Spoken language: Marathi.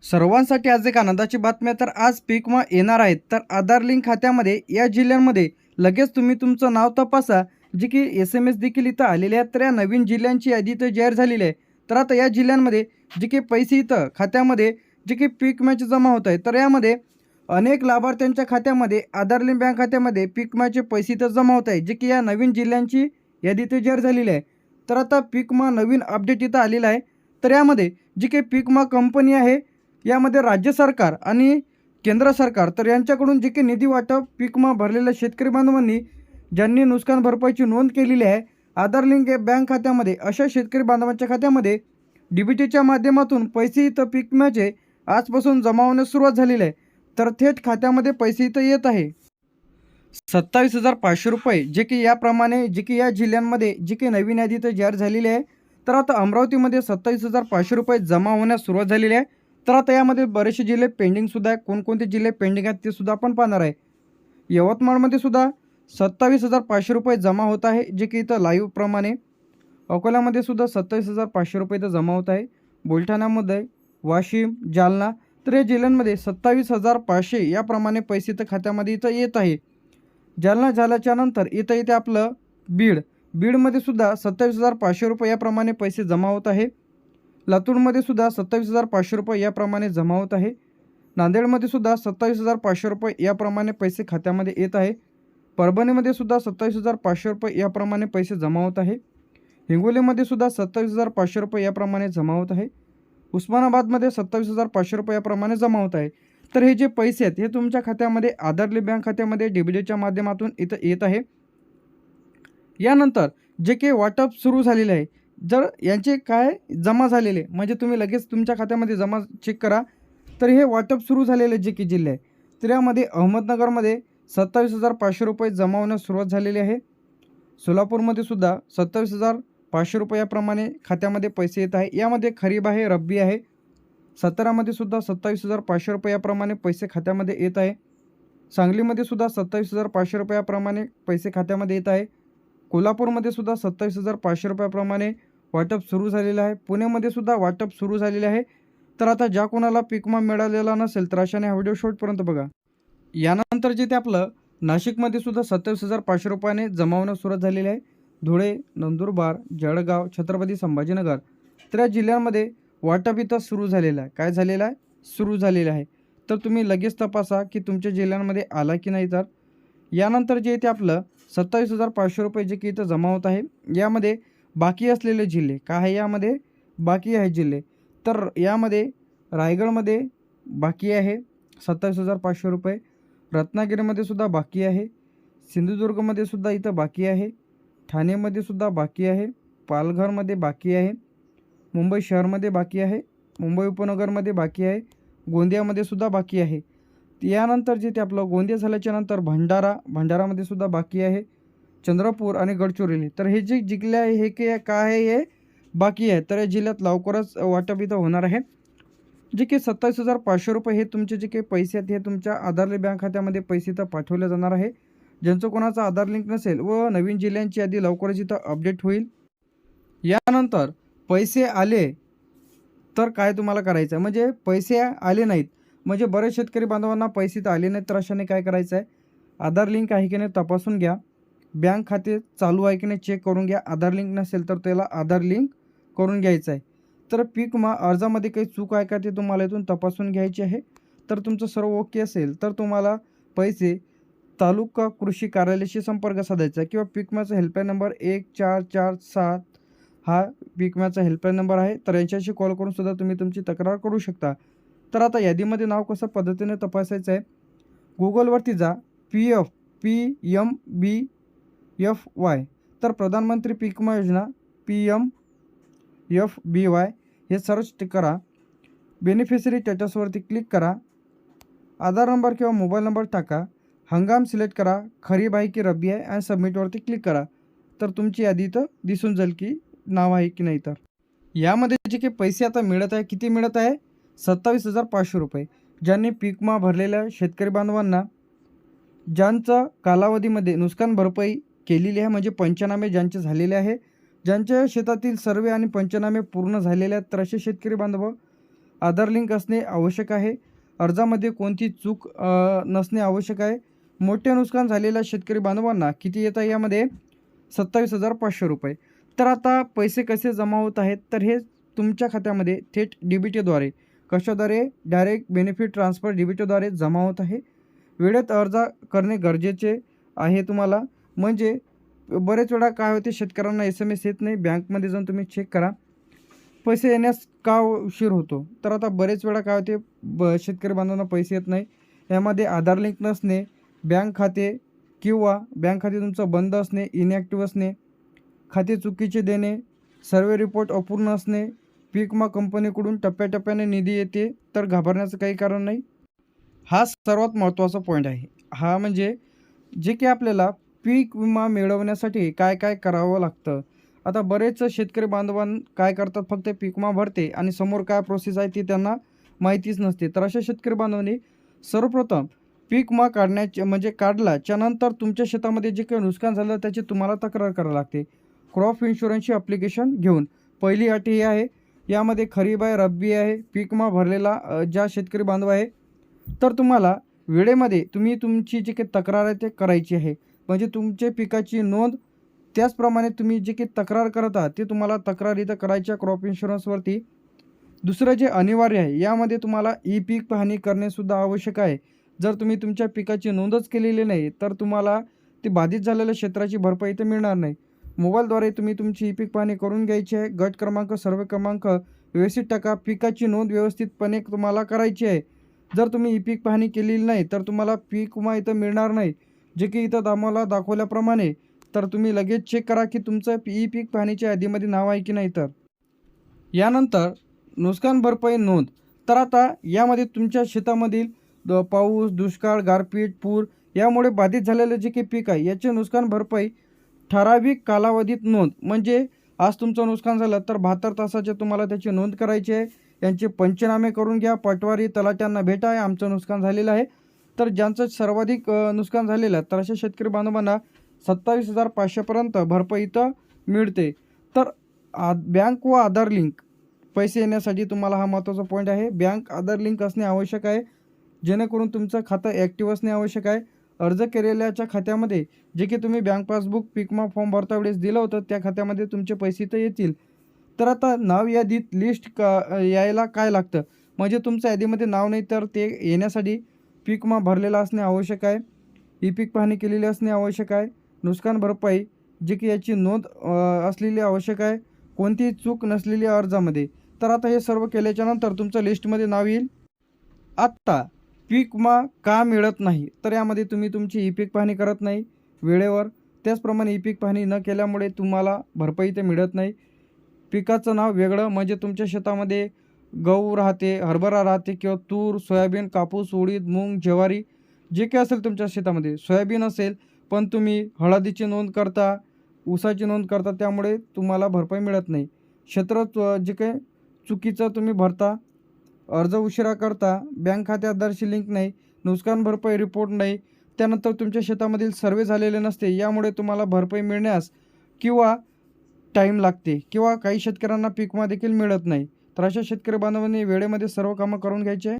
सर्वांसाठी आज एक आनंदाची बातमी आहे. तर आज पीक विमा येणार आहेत. तर आधार लिंक खात्यामध्ये या जिल्ह्यांमध्ये लगेच तुम्ही तुमचं नाव तपासा, जे की SMS देखील इथं आलेले आहेत. तर या नवीन जिल्ह्यांची यादी इथं जाहीर झालेली आहे. तर आता या जिल्ह्यांमध्ये जे काही पैसे इथं खात्यामध्ये जे काही पीक विम्याचे जमा होत आहे, तर यामध्ये अनेक लाभार्थ्यांच्या खात्यामध्ये आधार लिंक बँक खात्यामध्ये पीक विम्याचे पैसे इथं जमा होत आहे, जे की या नवीन जिल्ह्यांची यादी इथं जाहीर झालेली आहे. तर आता पीक विमा नवीन अपडेट इथं आलेला आहे. तर यामध्ये जी काही पीक विमा कंपनी आहे, यामध्ये राज्य सरकार आणि केंद्र सरकार तर यांच्याकडून जे काही निधी वाटप पीक विमा भरलेल्या शेतकरी बांधवांनी ज्यांनी नुकसान भरपाईची नोंद केलेली आहे आधार लिंक बँक खात्यामध्ये, अशा शेतकरी बांधवांच्या खात्यामध्ये DBTच्या माध्यमातून पैसे इथं पीक विम्याचे आजपासून जमा होण्यास सुरुवात झालेली आहे. तर थेट खात्यामध्ये पैसे इथं येत आहे 27,500 रुपये, जे की याप्रमाणे जे की या जिल्ह्यांमध्ये जी काही नवीन यादी इथं जाहीर झालेली आहे. तर आता अमरावतीमध्ये 27,500 रुपये जमा होण्यास सुरुवात झालेली आहे. तर आता यामध्ये बरेचसे जिल्हे पेंडिंगसुद्धा आहे. कोणकोणते जिल्हे पेंडिंग आहेत ते सुद्धा आपण पाहणार आहे. यवतमाळमध्ये सुद्धा 27,500 रुपये जमा होत आहे, जे की इथं लाईव्हप्रमाणे. अकोल्यामध्ये सुद्धा 27,500 रुपये इथं जमा होत आहे. बुलढाण्यामध्ये, वाशिम, जालना तर या जिल्ह्यांमध्ये 27,500 याप्रमाणे पैसे इथं खात्यामध्ये इथं येत आहे. जालना झाल्याच्या नंतर इथं इथे आपलं बीडमध्ये सुद्धा 27,500 रुपये याप्रमाणे पैसे जमा होत आहे. लातूरमध्ये सुद्धा 27,500 रुपये याप्रमाणे जमा होत आहे. नांदेडमध्ये सुद्धा 27,500 रुपये याप्रमाणे पैसे खात्यामध्ये येत आहे. परभणीमध्ये सुद्धा 27,500 रुपये याप्रमाणे पैसे जमा होत आहे. हिंगोलीमध्ये सुद्धा 27,500 रुपये याप्रमाणे जमा होत आहे. उस्मानाबादमध्ये 27,500 रुपये याप्रमाणे जमा होत आहे. तर हे जे पैसे आहेत हे तुमच्या खात्यामध्ये आधार लिंक बँक खात्यामध्ये DBTच्या माध्यमातून इथं येत आहे. यानंतर जे काही वाटप सुरू झालेले आहे, जर यांचे काय जमा झालेले म्हणजे तुम्ही लगेच तुमच्या खात्यामध्ये जमा चेक करा. तर हे वाटप सुरू झालेले जे की जिल्हे आहे, तर यामध्ये अहमदनगरमध्ये 27,500 रुपये जमा होण्यास सुरुवात झालेली आहे. सोलापूरमध्ये सुद्धा 27,500 रुपये याप्रमाणे खात्यामध्ये पैसे येत आहे. यामध्ये खरीप आहे, रब्बी आहे. सातारामध्ये सुद्धा 27,500 रुपये याप्रमाणे पैसे खात्यामध्ये येत आहे. सांगलीमध्ये सुद्धा 27,500 रुपये याप्रमाणे पैसे खात्यामध्ये येत आहे. कोल्हापूरमध्ये सुद्धा 27,500 रुपयाप्रमाणे वाटप सुरू झालेलं आहे. पुण्यामध्ये सुद्धा वाटप सुरू झालेले आहे. तर आता ज्या कोणाला पीक विमा मिळालेला नसेल तर अशाने हा व्हिडिओ शेवटपर्यंत बघा. यानंतर जे ते आपलं नाशिकमध्ये सुद्धा 27,500 रुपयाने जमा होण्यास सुरुवात झालेली आहे. धुळे, नंदुरबार, जळगाव, छत्रपती संभाजीनगर तर या जिल्ह्यांमध्ये वाटप इथं सुरू झालेलं आहे. काय झालेलं आहे? सुरू झालेलं आहे. तर तुम्ही लगेच तपासा की तुमच्या जिल्ह्यांमध्ये आला की नाही. तर यानंतर जे ते आपलं 27,500 रुपये जे की इथं जमा होत आहे, यामध्ये बाकी असलेले जिल्हे काय आहे, यामध्ये बाकी आहे जिल्हे. तर यामध्ये रायगडमध्ये बाकी आहे 27,500 रुपये. रत्नागिरीमध्ये सुद्धा बाकी आहे. सिंधुदुर्गमध्ये सुद्धा इथं बाकी आहे. ठाणेमध्ये सुद्धा बाकी आहे. पालघरमध्ये बाकी आहे. मुंबई शहरमध्ये बाकी आहे. मुंबई उपनगरमध्ये बाकी आहे. गोंदियामध्ये सुद्धा बाकी आहे. यानंतर जे ते आपलं गोंदिया झाल्याच्या नंतर भंडारामध्ये सुद्धा बाकी आहे. चंद्रपूर आणि गडचिरोली तर हे जे जिल्हे आहे हे काय आहे, हे बाकी आहे. तर या जिल्ह्यात लवकरच वाटप इथं होणार आहे. जे की 27,500 रुपये हे तुमचे जे काही पैसे आहेत हे तुमच्या आधार लिंक बँक खात्यामध्ये पैसे इथं पाठवले जाणार आहे. ज्यांचं कोणाचा आधार लिंक नसेल व नवीन जिल्ह्यांची यादी लवकरच इथं अपडेट होईल. यानंतर पैसे आले तर काय तुम्हाला करायचं आहे, म्हणजे पैसे आले नाहीत म्हणजे बरेच शेतकरी बांधवांना पैसे तर आले नाहीत, तर अशाने काय करायचं आहे, आधार लिंक आहे की नाही तपासून घ्या. बँक खाते चालू आहे की नाही चेक करून घ्या. आधार लिंक नसेल तर त्याला आधार लिंक करून घ्यायचं आहे. तर पीक विमा अर्जामध्ये काही चूक आहे का ते तुम्हाला इथून तपासून घ्यायची आहे. तर तुमचं सर्व ओके असेल तर तुम्हाला पैसे तालुका कृषी कार्यालयाशी संपर्क साधायचा किंवा पीक विम्याचा हेल्पलाईन नंबर 1447 हा पीक विम्याचा हेल्पलाईन नंबर आहे. तर यांच्याशी कॉल करून सुद्धा तुम्ही तुमची तक्रार करू शकता. तर आता यादीमध्ये नाव कसं पद्धतीने तपासायचं आहे, गुगलवरती जा. PMBFY तर प्रधानमंत्री पीक विमा योजना PMFBY हे सर्च करा. बेनिफिशरी स्टेटसवरती क्लिक करा. आधार नंबर किंवा मोबाईल नंबर टाका. हंगाम सिलेक्ट करा, खरीप आहे की रब्बी आहे आणि सबमिटवरती क्लिक करा. तर तुमची यादी इथं दिसून जाईल की नाव आहे की नाही. तर यामध्ये जे काही पैसे आता मिळत आहे, किती मिळत आहे, 27,500 रुपये. ज्यांनी पीक विमा भरलेल्या शेतकरी बांधवांना ज्यांचा कालावधीमध्ये नुकसान भरपाई केलेली आहे म्हणजे पंचनामे ज्यांचे झालेले आहे, ज्यांच्या शेतातील सर्वे आणि पंचनामे पूर्ण झालेले आहेत, तर असे शेतकरी बांधव आधार लिंक असणे आवश्यक आहे. अर्जामध्ये कोणती चूक नसणे आवश्यक आहे. मोठे नुकसान झालेल्या शेतकरी बांधवांना किती येत आहे यामध्ये 27,500 रुपये. तर आता पैसे कसे जमा होत आहेत, तर हे तुमच्या खात्यामध्ये थेट DBTद्वारे कशाद्वारे डायरेक्ट बेनिफिट ट्रान्सफर DBTद्वारे जमा होत आहे. वेळेत अर्ज करणे गरजेचे आहे तुम्हाला. म्हणजे बरेच वेळा काय होते, शेतकऱ्यांना SMS येत नाही. बँकमध्ये जाऊन तुम्ही चेक करा पैसे येण्यास का उशीर होतो. तर आता बरेच वेळा काय होते, शेतकरी बांधवांना पैसे येत नाही. यामध्ये आधार लिंक नसणे, बँक खाते किंवा बँक खाते तुमचं बंद असणे, इनॅक्टिव्ह असणे, खाते चुकीचे देणे, सर्वे रिपोर्ट अपूर्ण असणे, पीक विमा कंपनीकडून टप्प्याटप्प्याने निधी येते, तर घाबरण्याचं काही कारण नाही. हा सर्वात महत्त्वाचा पॉईंट आहे. हा म्हणजे जे की आपल्याला पीक विमा मिळवण्यासाठी काय काय करावं लागतं. आता बरेच शेतकरी काय करतात, फक्त पीक विमा भरते आणि समोर काय प्रोसेस आहे ती त्यांना माहितीच नसते. तर अशा शेतकरी बांधवांनी सर्वप्रथम पीक विमा काढल्याच्या नंतर तुमच्या शेतामध्ये जे काही नुकसान झालं त्याची तुम्हाला तक्रार करावी लागते. क्रॉप इन्शुरन्सची ॲप्लिकेशन घेऊन. पहिली अट ही आहे, यामध्ये खरीप आहे, रब्बी आहे, पीक विमा भरलेला ज्या शेतकरी बांधव आहे, तर तुम्हाला वेळेमध्ये तुम्ही तुमची जी काही तक्रार आहे ते करायची आहे. म्हणजे तुमचे पिकाची नोंद, त्याचप्रमाणे तुम्ही जे काही तक्रार करत आहात ते तुम्हाला तक्रार इथं करायच्या क्रॉप इन्शुरन्सवरती. दुसरं जे अनिवार्य आहे, यामध्ये तुम्हाला पीक पाहणी करणेसुद्धा आवश्यक आहे. जर तुम्ही तुमच्या पिकाची नोंदच केलेली नाही, तर तुम्हाला ती बाधित झालेल्या क्षेत्राची भरपाई तर मिळणार नाही. मोबाईलद्वारे तुम्ही तुमची पीक पाहणी करून घ्यायची आहे. गट क्रमांक, सर्वे क्रमांक व्यवस्थित टाका. पिकाची नोंद व्यवस्थितपणे तुम्हाला करायची आहे. जर तुम्ही पीक पाहणी केलेली नाही, तर तुम्हाला पीक विमा इथं मिळणार नाही. जे की इथं आम्हाला दाखवल्याप्रमाणे, तर तुम्ही लगेच चेक करा की तुमचं पीक पाहणीच्या यादीमध्ये नाव आहे की नाही. तर यानंतर नुकसान भरपाई नोंद. तर आता यामध्ये तुमच्या शेतामधील पाऊस, दुष्काळ, गारपीट, पूर यामुळे बाधित झालेलं जे काही पीक आहे याचे नुकसान भरपाई ठराविक कालावधीत नोंद. म्हणजे आज तुमचं नुकसान झालं तर 72 तासाचे तुम्हाला त्याची नोंद करायची आहे. यांचे पंचनामे करून घ्या. पटवारी तलाट्यांना भेटा, आमचं नुकसान झालेलं आहे. तर ज्यांचं सर्वाधिक नुकसान झालेलं आहे, तर अशा शेतकरी बांधवांना 27,500 पर्यंत भरपाई इथं मिळते. तर बँक व आधार लिंक पैसे येण्यासाठी तुम्हाला हा महत्त्वाचा पॉईंट आहे. बँक आधार लिंक असणे आवश्यक आहे, जेणेकरून तुमचं खातं ॲक्टिव्ह असणे आवश्यक आहे. अर्ज केलेल्याच्या खात्यामध्ये जे की तुम्ही बँक पासबुक, पीक विमा फॉर्म भरता वेळेस दिलं होतं, त्या खात्यामध्ये तुमचे पैसे तर येतील. तर आता नाव यादीत लिस्ट यायला काय लागतं, म्हणजे तुमचं यादीमध्ये नाव नाही, तर ते येण्यासाठी पीक विमा भरलेला असणे आवश्यक आहे. पीक पाहणी केलेली असणे आवश्यक आहे. नुकसान भरपाई जे की याची नोंद असलेली आवश्यक आहे. कोणतीही चूक नसलेली अर्जामध्ये. तर आता हे सर्व केल्याच्यानंतर तुमचं लिस्टमध्ये नाव येईल. आत्ता पीक विमा का मिळत नाही, तर यामध्ये तुम्ही तुमची पीक पाहणी करत नाही वेळेवर. त्याचप्रमाणे पीक पाहणी न केल्यामुळे तुम्हाला भरपाई तर मिळत नाही. पिकाचं नाव वेगळं, म्हणजे तुमच्या शेतामध्ये गहू राहते, हरभरा राहते किंवा तूर, सोयाबीन, कापूस, उडीद, मूग, ज्वारी जे काही असेल तुमच्या शेतामध्ये. सोयाबीन असेल, पण तुम्ही हळदीची नोंद करता, ऊसाची नोंद करता, त्यामुळे तुम्हाला भरपाई मिळत नाही. जे काही चुकीचं तुम्ही भरता, अर्ज उशिरा करता, बँक खाते आधारशी लिंक नाही, नुकसान भरपाई रिपोर्ट नाही, त्यानंतर तुमच्या शेतामधील सर्वे झालेले नसते, यामुळे तुम्हाला भरपाई मिळण्यास किंवा टाईम लागते किंवा काही शेतकऱ्यांना पीक विमा देखील मिळत नाही. तर अशा शेतकरी बांधवांनी वेळेमध्ये सर्व कामं करून घ्यायची आहे.